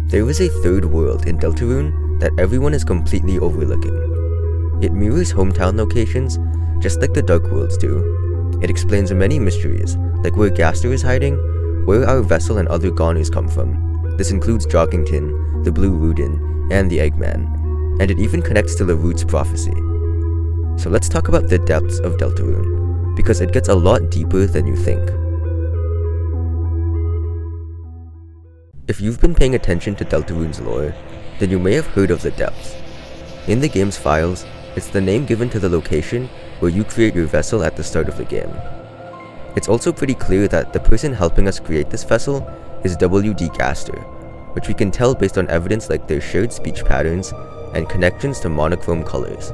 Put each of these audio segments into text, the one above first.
There is a third world in Deltarune that everyone is completely overlooking. It mirrors hometown locations, just like the Dark Worlds do. It explains many mysteries, like where Gaster is hiding, where our vessel and other goners come from. This includes Joggington, the Blue Rudin, and the Eggman, and it even connects to Laroot's prophecy. So let's talk about the Depths of Deltarune, because it gets a lot deeper than you think. If you've been paying attention to Deltarune's lore, then you may have heard of the Depths. In the game's files, it's the name given to the location where you create your vessel at the start of the game. It's also pretty clear that the person helping us create this vessel is W.D. Gaster, which we can tell based on evidence like their shared speech patterns and connections to monochrome colors.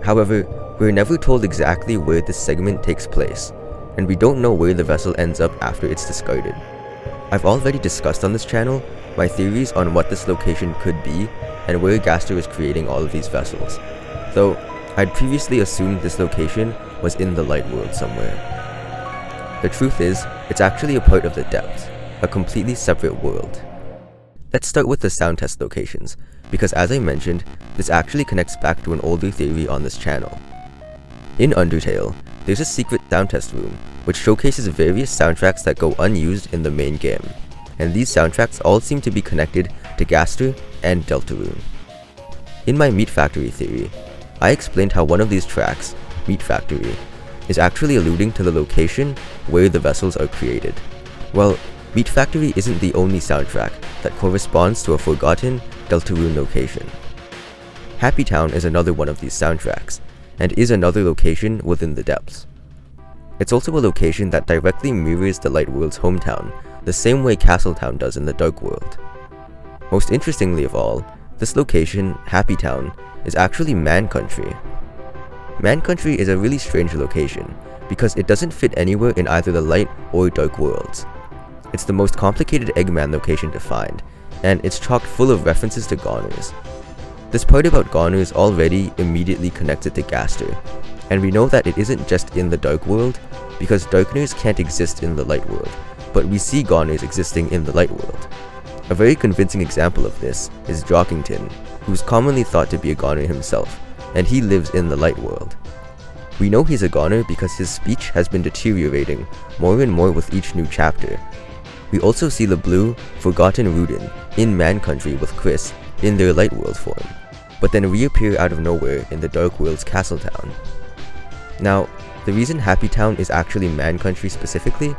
However, we're never told exactly where this segment takes place, and we don't know where the vessel ends up after it's discarded. I've already discussed on this channel my theories on what this location could be and where Gaster is creating all of these vessels, though I'd previously assumed this location was in the Light World somewhere. The truth is, it's actually a part of the Depths, a completely separate world. Let's start with the sound test locations, because as I mentioned, this actually connects back to an older theory on this channel. In Undertale, there's a secret sound test room, which showcases various soundtracks that go unused in the main game, and these soundtracks all seem to be connected to Gaster and Deltarune. In my Meat Factory theory, I explained how one of these tracks, Meat Factory, is actually alluding to the location where the vessels are created. Well, Meat Factory isn't the only soundtrack that corresponds to a forgotten Deltarune location. Happy Town is another one of these soundtracks, and is another location within the Depths. It's also a location that directly mirrors the Light World's hometown, the same way Castletown does in the Dark World. Most interestingly of all, this location, Happy Town, is actually Man Country. Man Country is a really strange location, because it doesn't fit anywhere in either the Light or Dark Worlds. It's the most complicated Eggman location to find, and it's chock full of references to goners. This part about goners already immediately connects it to Gaster, and we know that it isn't just in the Dark World, because Darkners can't exist in the Light World, but we see goners existing in the Light World. A very convincing example of this is Joggington, who's commonly thought to be a goner himself, and he lives in the Light World. We know he's a goner because his speech has been deteriorating more and more with each new chapter. We also see the Blue, Forgotten Rudin in Man Country with Chris in their Light World form, but then reappear out of nowhere in the Dark World's Castletown. Now, the reason Happy Town is actually Man Country specifically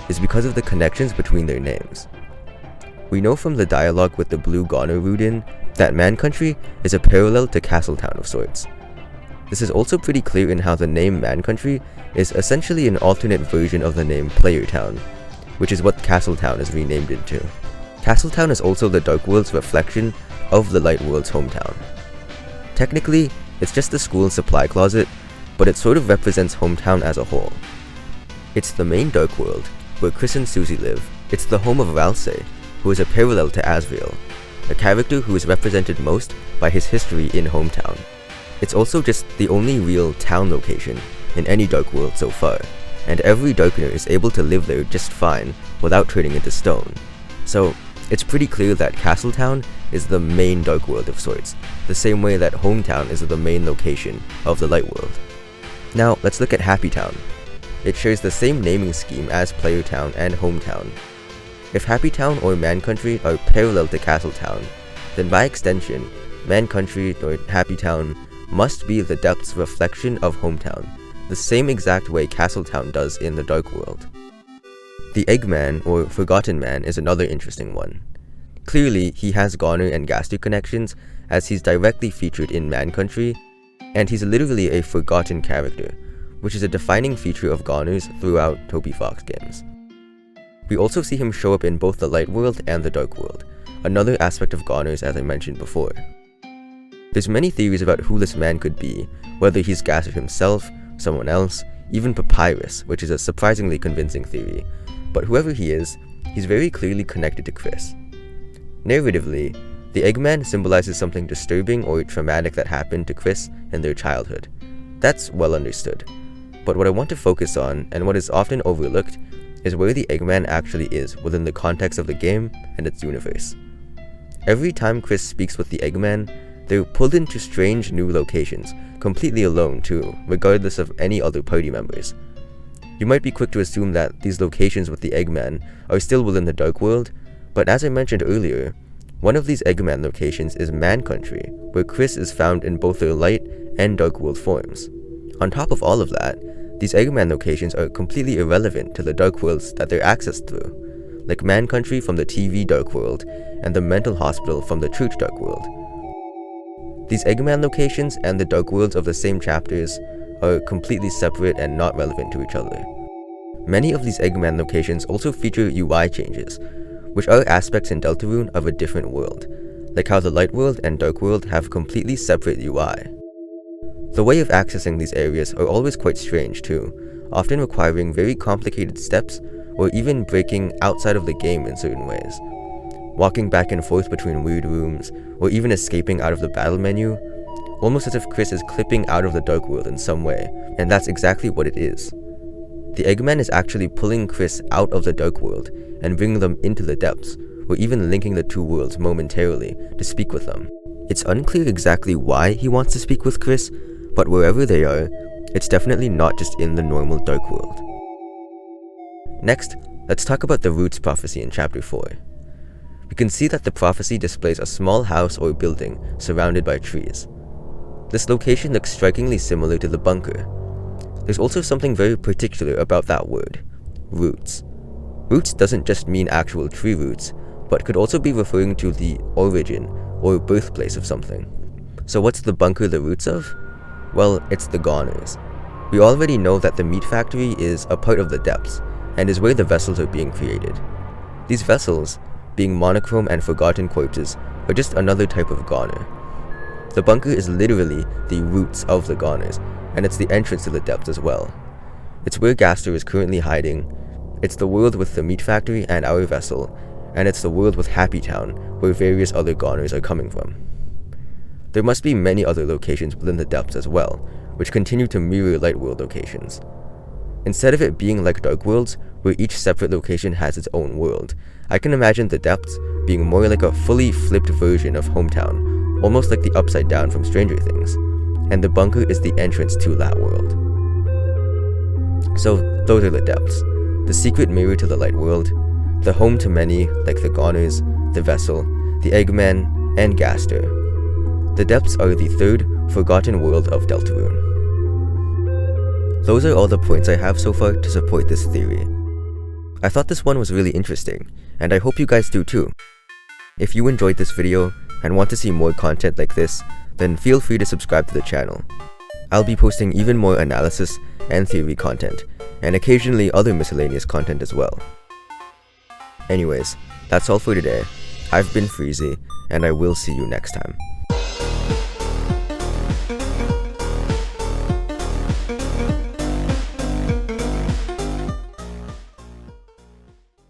is because of the connections between their names. We know from the dialogue with the Blue Goner Rudin that Man Country is a parallel to Castletown of sorts. This is also pretty clear in how the name Man Country is essentially an alternate version of the name Player Town, which is what Castletown is renamed into. Castletown is also the Dark World's reflection of the Light World's hometown. Technically, it's just the school's supply closet, but it sort of represents hometown as a whole. It's the main Dark World, where Chris and Susie live. It's the home of Ralsei, who is a parallel to Asriel, a character who is represented most by his history in hometown. It's also just the only real town location in any Dark World so far, and every Darkener is able to live there just fine without turning into stone. So, it's pretty clear that Castletown is the main Dark World of sorts, the same way that Hometown is the main location of the Light World. Now, let's look at Happy Town. It shares the same naming scheme as Player Town and Hometown. If Happy Town or Man Country are parallel to Castletown, then by extension, Man Country or Happy Town must be the Depths' reflection of Hometown, the same exact way Castletown does in the Dark World. The Eggman, or Forgotten Man, is another interesting one. Clearly, he has Goner and Gaster connections, as he's directly featured in Man Country, and he's literally a forgotten character, which is a defining feature of Goners throughout Toby Fox games. We also see him show up in both the Light World and the Dark World, another aspect of Goners as I mentioned before. There's many theories about who this man could be, whether he's Gaster himself, someone else, even Papyrus, which is a surprisingly convincing theory, but whoever he is, he's very clearly connected to Chris. Narratively, the Eggman symbolizes something disturbing or traumatic that happened to Chris in their childhood. That's well understood. But what I want to focus on, and what is often overlooked, is where the Eggman actually is within the context of the game and its universe. Every time Chris speaks with the Eggman, they're pulled into strange new locations, completely alone too, regardless of any other party members. You might be quick to assume that these locations with the Eggman are still within the Dark World, but as I mentioned earlier, one of these Eggman locations is Man Country, where Chris is found in both their light and Dark World forms. On top of all of that, these Eggman locations are completely irrelevant to the Dark Worlds that they're accessed through, like Man Country from the TV Dark World and the mental hospital from the Church Dark World. These Eggman locations and the Dark Worlds of the same chapters are completely separate and not relevant to each other. Many of these Eggman locations also feature UI changes, which are aspects in Deltarune of a different world, like how the Light World and Dark World have completely separate UI. The way of accessing these areas are always quite strange too, often requiring very complicated steps or even breaking outside of the game in certain ways. Walking back and forth between weird rooms, or even escaping out of the battle menu, almost as if Chris is clipping out of the Dark World in some way, and that's exactly what it is. The Eggman is actually pulling Chris out of the Dark World and bringing them into the Depths, or even linking the two worlds momentarily to speak with them. It's unclear exactly why he wants to speak with Chris, but wherever they are, it's definitely not just in the normal Dark World. Next, let's talk about the Roots prophecy in Chapter 4. We can see that the prophecy displays a small house or building surrounded by trees. This location looks strikingly similar to the bunker. There's also something very particular about that word, roots. Roots doesn't just mean actual tree roots, but could also be referring to the origin or birthplace of something. So what's the bunker the roots of? Well, it's the Goners. We already know that the meat factory is a part of the Depths, and is where the vessels are being created. These vessels, being monochrome and forgotten corpses, are just another type of Goner. The bunker is literally the roots of the Goners, and it's the entrance to the Depths as well. It's where Gaster is currently hiding, it's the world with the meat factory and our vessel, and it's the world with Happy Town, where various other Goners are coming from. There must be many other locations within the Depths as well, which continue to mirror Light World locations. Instead of it being like Dark Worlds, where each separate location has its own world, I can imagine the Depths being more like a fully flipped version of Hometown, almost like the Upside Down from Stranger Things, and the bunker is the entrance to that world. So those are the Depths, the secret mirror to the Light World, the home to many like the Goners, the Vessel, the Eggman, and Gaster. The Depths are the third, forgotten world of Deltarune. Those are all the points I have so far to support this theory. I thought this one was really interesting, and I hope you guys do too. If you enjoyed this video and want to see more content like this, then feel free to subscribe to the channel. I'll be posting even more analysis and theory content, and occasionally other miscellaneous content as well. Anyways, that's all for today. I've been Freezy, and I will see you next time.